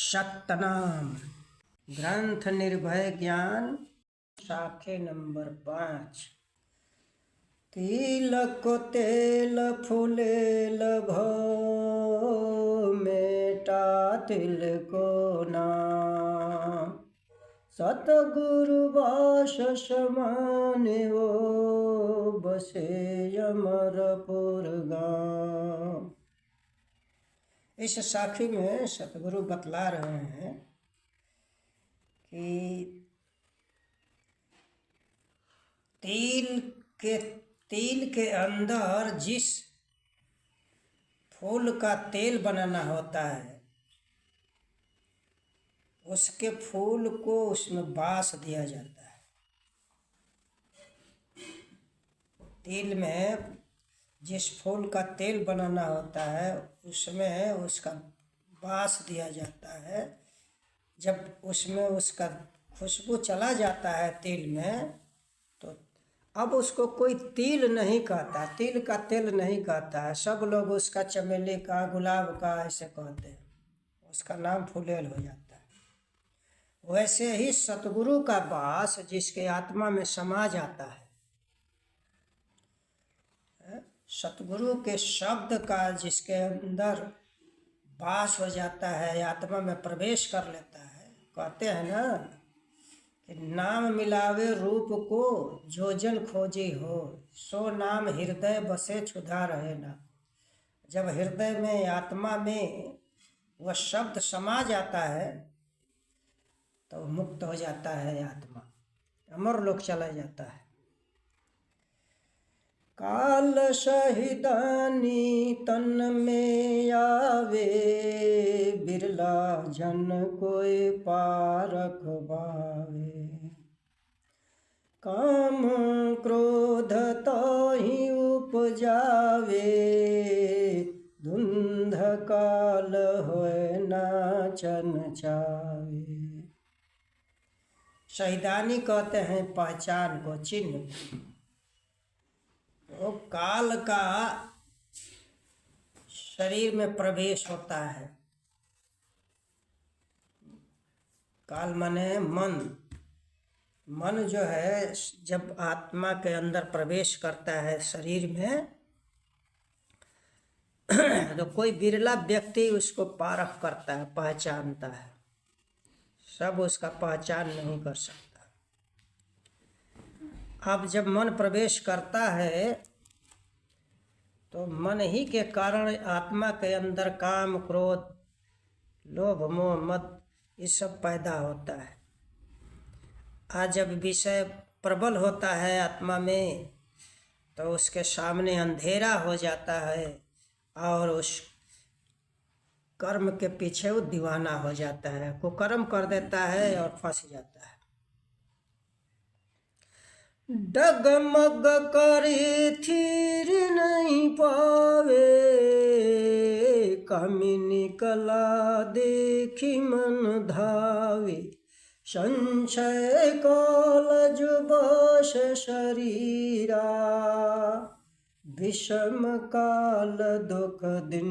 सतनाम ग्रंथ निर्भय ज्ञान शाखे नंबर 5। तिलक तेल फूलेल भो मेटा तिल को नाम। सतगुरु बास समान वो बसे अमरपुर गाँव। इस साखी में सतगुरु बतला रहे हैं कि तिल के अंदर जिस फूल का तेल बनाना होता है उसके फूल को उसमें बास दिया जाता है। तिल में जिस फूल का तेल बनाना होता है उसमें उसका बास दिया जाता है। जब उसमें उसका खुशबू चला जाता है तिल में, तो अब उसको कोई तिल नहीं कहता, तिल का तेल नहीं कहता है। सब लोग उसका चमेली का, गुलाब का ऐसे कहते हैं, उसका नाम फूलेल हो जाता है। वैसे ही सतगुरु का बास जिसके आत्मा में समा जाता है, सतगुरु के शब्द का जिसके अंदर वास हो जाता है, आत्मा में प्रवेश कर लेता है। कहते हैं ना कि नाम मिलावे रूप को जो जन खोजी हो, सो नाम हृदय बसे क्षुधा रहे ना। जब हृदय में, आत्मा में वह शब्द समा जाता है तो मुक्त हो जाता है आत्मा, अमर लोक चला जाता है। काल शहीदानी तन में आवे, बिरला जन कोई पारख बावे। काम क्रोध तो ही उपजावे, धुंध काल होए नाचन चावे। शहीदानी कहते हैं पहचान को, चिन्ह। तो काल का शरीर में प्रवेश होता है। काल माने मन। मन जो है जब आत्मा के अंदर प्रवेश करता है शरीर में तो कोई बिरला व्यक्ति उसको पारख करता है, पहचानता है। सब उसका पहचान नहीं कर सकता। अब जब मन प्रवेश करता है तो मन ही के कारण आत्मा के अंदर काम, क्रोध, लोभ, मोह, मद ये सब पैदा होता है। आज जब विषय प्रबल होता है आत्मा में तो उसके सामने अंधेरा हो जाता है और उस कर्म के पीछे वो दीवाना हो जाता है, कुकर्म कर देता है और फंस जाता है। डगमग करे थीर नहीं पावे, कामिनी कला देखी मन धावे। संशय कालज बस शरीरा, विषम काल दुख दिन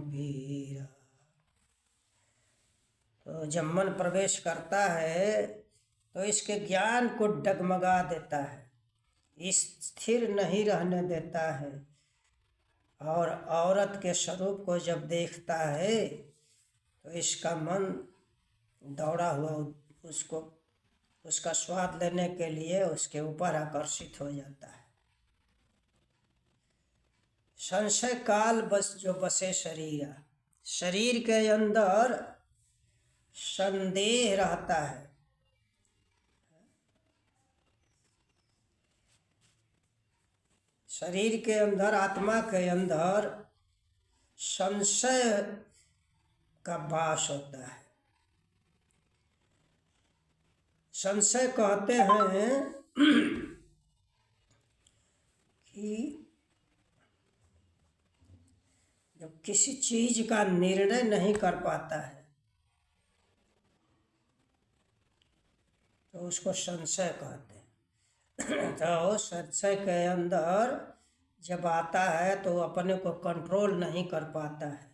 पीरा। तो जब मन प्रवेश करता है तो इसके ज्ञान को डगमगा देता है, स्थिर नहीं रहने देता है। और औरत के स्वरूप को जब देखता है तो इसका मन दौड़ा हुआ उसको, उसका स्वाद लेने के लिए उसके ऊपर आकर्षित हो जाता है। संशय काल बस जो बसे शरीरा, शरीर के अंदर संदेह रहता है। शरीर के अंदर, आत्मा के अंदर संशय का वास होता है। संशय कहते हैं कि जब किसी चीज का निर्णय नहीं कर पाता है तो उसको संशय कहते हैं। तो संशय के अंदर जब आता है तो अपने को कंट्रोल नहीं कर पाता है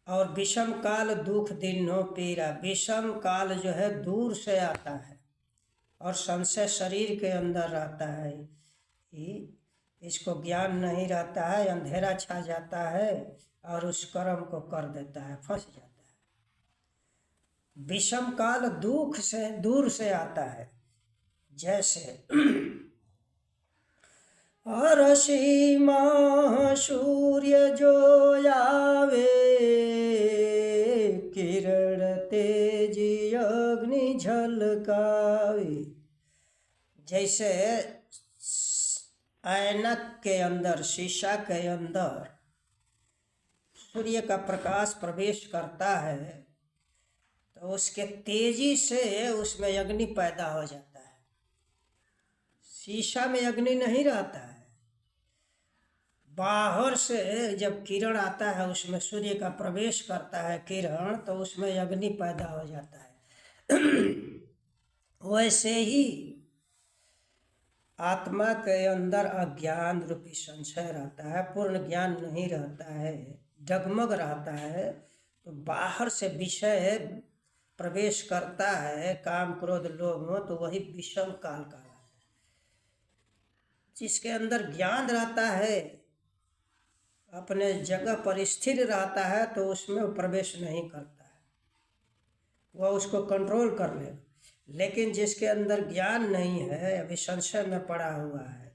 और विषम काल दुख दीन्हो पीरा। विषम काल जो है दूर से आता है और संशय शरीर के अंदर रहता है। इसको ज्ञान नहीं रहता है, अंधेरा छा जाता है और उस कर्म को कर देता है, फंस जाता है। विषम काल दुख से दूर से आता है। जैसे अरसी माह सूर्य जो आवे, किरण तेजी अग्नि झलकावे। जैसे ऐनक के अंदर, शीशा के अंदर सूर्य का प्रकाश प्रवेश करता है तो उसके तेजी से उसमें अग्नि पैदा हो जाता है। शीशा में अग्नि नहीं रहता है, बाहर से जब किरण आता है, उसमें सूर्य का प्रवेश करता है किरण, तो उसमें अग्नि पैदा हो जाता है। वैसे ही आत्मा के अंदर अज्ञान रूपी संशय रहता है, पूर्ण ज्ञान नहीं रहता है, डगमग रहता है। तो बाहर से विषय प्रवेश करता है, काम क्रोध लोभ मोह, तो वही विषम काल का। जिसके अंदर ज्ञान रहता है, अपने जगह पर स्थिर रहता है, तो उसमें प्रवेश नहीं करता है, वह उसको कंट्रोल कर ले। लेकिन जिसके अंदर ज्ञान नहीं है, अभी संशय में पड़ा हुआ है,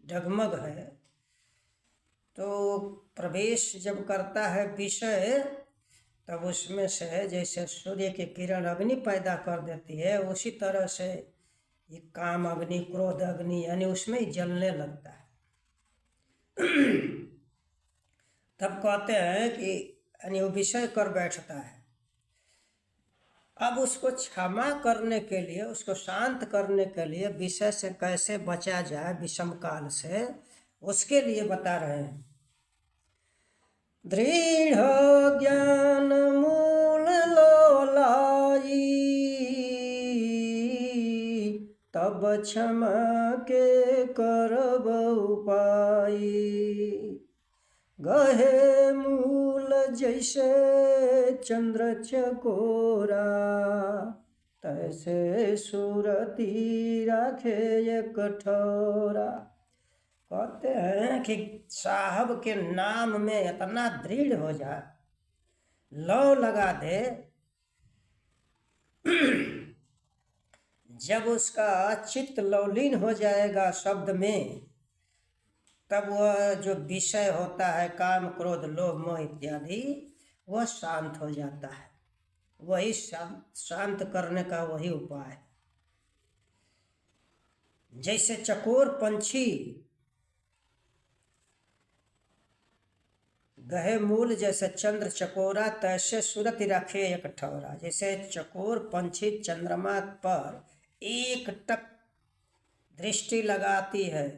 डगमग है, तो प्रवेश जब करता है विषय, तब उसमें से जैसे सूर्य की किरण अग्नि पैदा कर देती है, उसी तरह से ये काम अग्नि, क्रोध अग्नि, यानी उसमें ही जलने लगता है। तब कहते हैं कि यानी वो विषय कर बैठता है। अब उसको क्षमा करने के लिए, उसको शांत करने के लिए, विषय से कैसे बचा जाए विषम काल से, उसके लिए बता रहे हैं। दृढ़ ज्ञान मूल लोलाई, तब क्षमा के करब उपाय। गहे मूल जैसे चंद्र चकोरा, तैसे सुरती राखे एक ठोरा। कहते हैं कि साहब के नाम में इतना दृढ़ हो जाए, लौ लगा दे, जब उसका चित्त लौलीन हो जाएगा शब्द में, तब वह जो विषय होता है काम क्रोध लोभ मोह इत्यादि, वह शांत हो जाता है। वही शांत करने का वही उपाय है। जैसे चकोर पंछी, गहे मूल जैसे चंद्र चकोरा, तैसे सूरत रखे एक ठौरा। जैसे चकोर पंछी चंद्रमा पर एक टक दृष्टि लगाती है,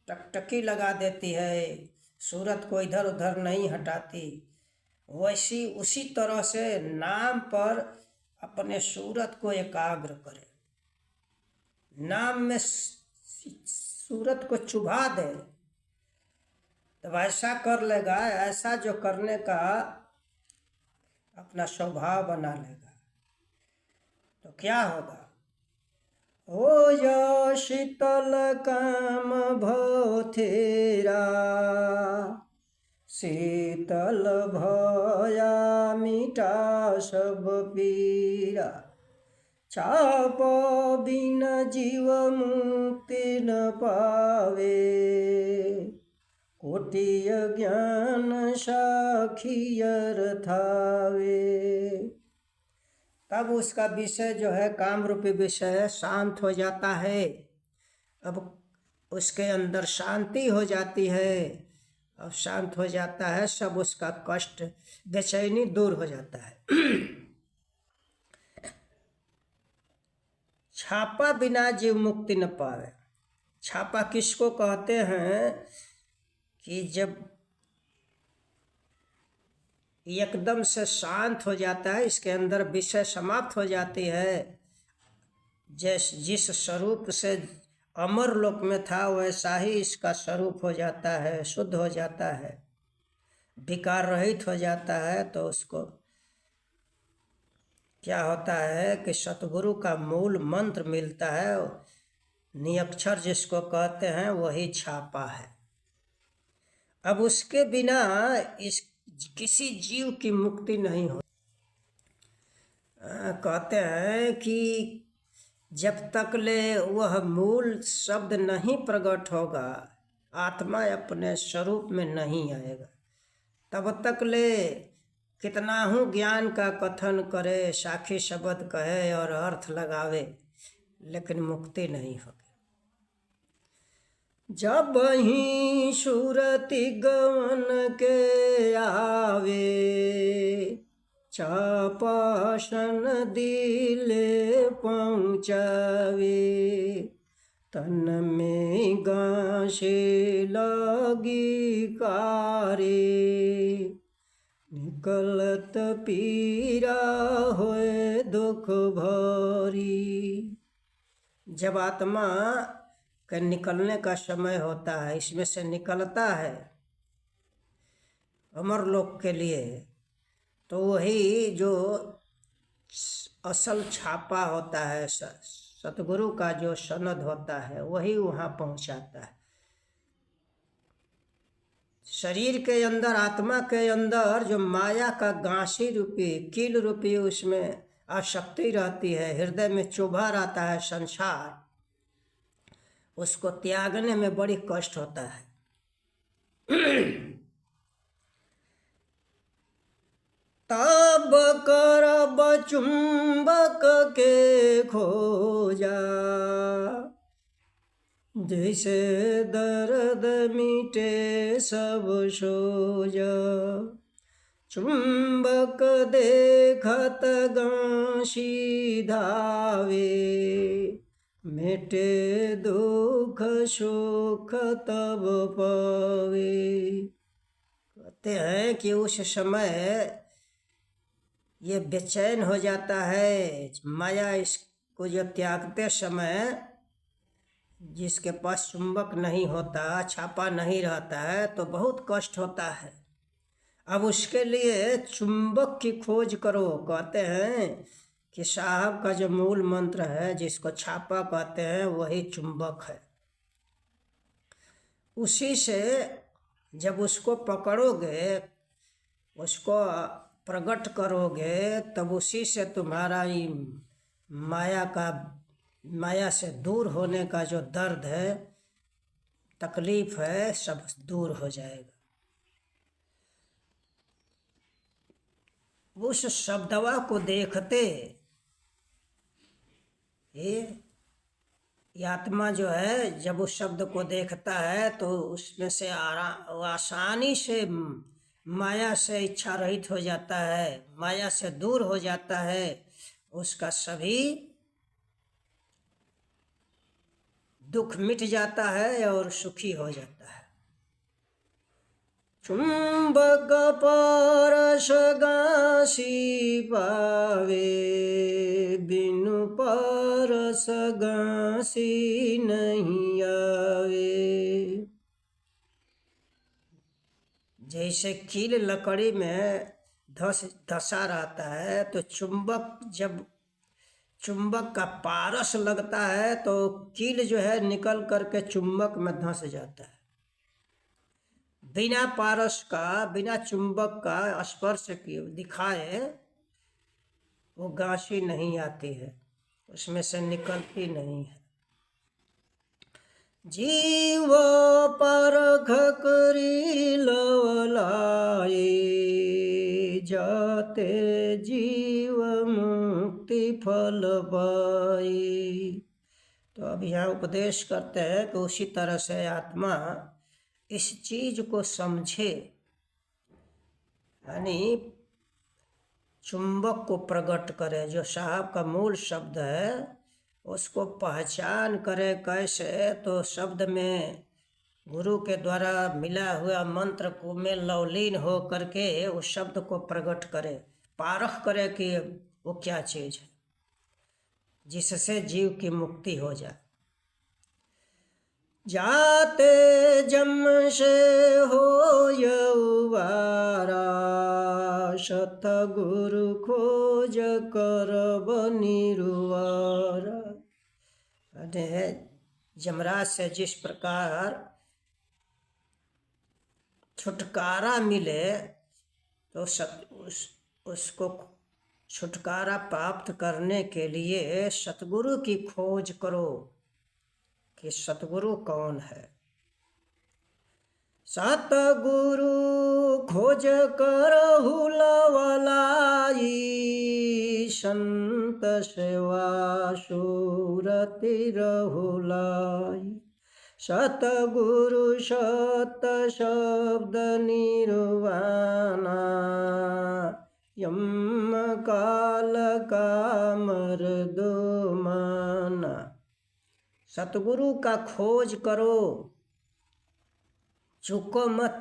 टकटकी लगा देती है, सूरत को इधर उधर नहीं हटाती, वैसी उसी तरह से नाम पर अपने सूरत को एकाग्र करे, नाम में सूरत को चुभा दे, तब ऐसा कर लेगा। ऐसा जो करने का अपना स्वभाव बना लेगा, तो क्या होगा? हो जा शीतल काम भोथेरा, शीतल भया मिटा सब पीरा। छाप बिन जीव मुक्ति न पावे, कोटिय ज्ञान साखियर थावे। तब उसका विषय जो है काम रूपी विषय शांत हो जाता है। अब उसके अंदर शांति हो जाती है, अब शांत हो जाता है, सब उसका कष्ट बेचैनी दूर हो जाता है। छापा बिना जीव मुक्ति न पावे। छापा किसको कहते हैं? कि जब एकदम से शांत हो जाता है, इसके अंदर विषय समाप्त हो जाती है, जिस स्वरूप से अमर लोक में था वैसा ही इसका स्वरूप हो जाता है, शुद्ध हो जाता है। विकार रहित हो जाता है तो उसको क्या होता है कि सतगुरु का मूल मंत्र मिलता है, नियक्षर जिसको कहते हैं, वही छापा है। अब उसके बिना इस किसी जीव की मुक्ति नहीं हो। कहते हैं कि जब तक ले वह मूल शब्द नहीं प्रकट होगा, आत्मा अपने स्वरूप में नहीं आएगा, तब तक ले कितना हूँ ज्ञान का कथन करे, साखी शब्द कहे और अर्थ लगावे, लेकिन मुक्ति नहीं होगी। जब ही सुरति गवन के आवे, छापासन दिले पहुँचावे, तन में गांसे लगी कारे, निकलत पीरा होए दुख भरी। जब आत्मा का निकलने का समय होता है, इसमें से निकलता है अमरलोक के लिए, तो वही जो असल छापा होता है, सतगुरु का जो सनद होता है, वही वहाँ पहुँचाता है। शरीर के अंदर, आत्मा के अंदर जो माया का गांसी रूपी, कील रूपी उसमें आसक्ति रहती है, हृदय में चुभा रहता है संसार, उसको त्यागने में बड़ी कष्ट होता है। तब करब चुंबक के खोजा, जैसे दर्द मिटे सब सोजा, चुंबक देखत गांसी धावे, मिटे दुख सुख तब पावे। कहते हैं कि उस समय ये बेचैन हो जाता है, माया इसको जो त्यागते समय, जिसके पास चुंबक नहीं होता, छापा नहीं रहता है, तो बहुत कष्ट होता है। अब उसके लिए चुंबक की खोज करो। कहते हैं कि साहब का जो मूल मंत्र है, जिसको छापा कहते हैं, वही चुंबक है। उसी से जब उसको पकड़ोगे, उसको प्रकट करोगे, तब उसी से तुम्हारा ही माया से दूर होने का जो दर्द है, तकलीफ है, सब दूर हो जाएगा। उस शब्दवा को देखते ये आत्मा जो है, जब उस शब्द को देखता है तो उसमें से आसानी से माया से इच्छा रहित हो जाता है, माया से दूर हो जाता है, उसका सभी दुख मिट जाता है और सुखी हो जाता है। चुंबक परस गांसी पावे, बिनु परस गांसी नहीं आवे। जैसे कील लकड़ी में धसा रहता है, तो जब चुंबक का पारस लगता है तो कील जो है निकल करके चुंबक में धंस जाता है। बिना पारस का, बिना चुंबक का स्पर्श दिखाए वो गांसी नहीं आती है, उसमें से निकलती नहीं है। जीव परख करी लवलाए, जाते जीव मुक्ति फल पाए। तो अब यहाँ उपदेश करते हैं कि उसी तरह से आत्मा इस चीज को समझे, यानी चुंबक को प्रकट करे, जो साहब का मूल शब्द है उसको पहचान करे। कैसे? तो शब्द में गुरु के द्वारा मिला हुआ मंत्र को में लवलीन हो करके उस शब्द को प्रकट करे, पारख करे कि वो क्या चीज़ है जिससे जीव की मुक्ति हो जाए। जाते जम से हो यौवारा, सतगुरु खोज करब निरुवारा। अरे जमराज से जिस प्रकार छुटकारा मिले, तो उसको छुटकारा प्राप्त करने के लिए सतगुरु की खोज करो कि सतगुरु कौन है। सतगुरु खोज करहु लवलाई, संत सेवा सुरति रहुलाई। सतगुरु सत शब्द निर्वाणा, यम काल का मर्दो माना। सतगुरु का खोज करो, चूको मत।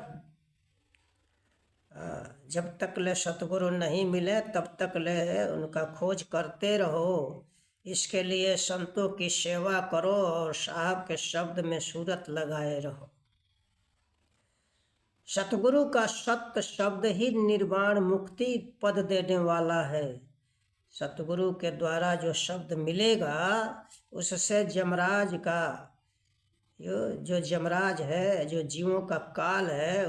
जब तक ले सतगुरु नहीं मिले तब तक ले उनका खोज करते रहो। इसके लिए संतों की सेवा करो और साहब के शब्द में सूरत लगाए रहो। सतगुरु का सत्य शब्द ही निर्वाण मुक्ति पद देने वाला है। सतगुरु के द्वारा जो शब्द मिलेगा उससे जमराज का जो जमराज है, जो जीवों का काल है,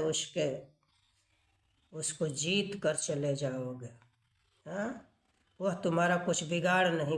उसको जीत कर चले जाओगे। हाँ, वह तुम्हारा कुछ बिगाड़ नहीं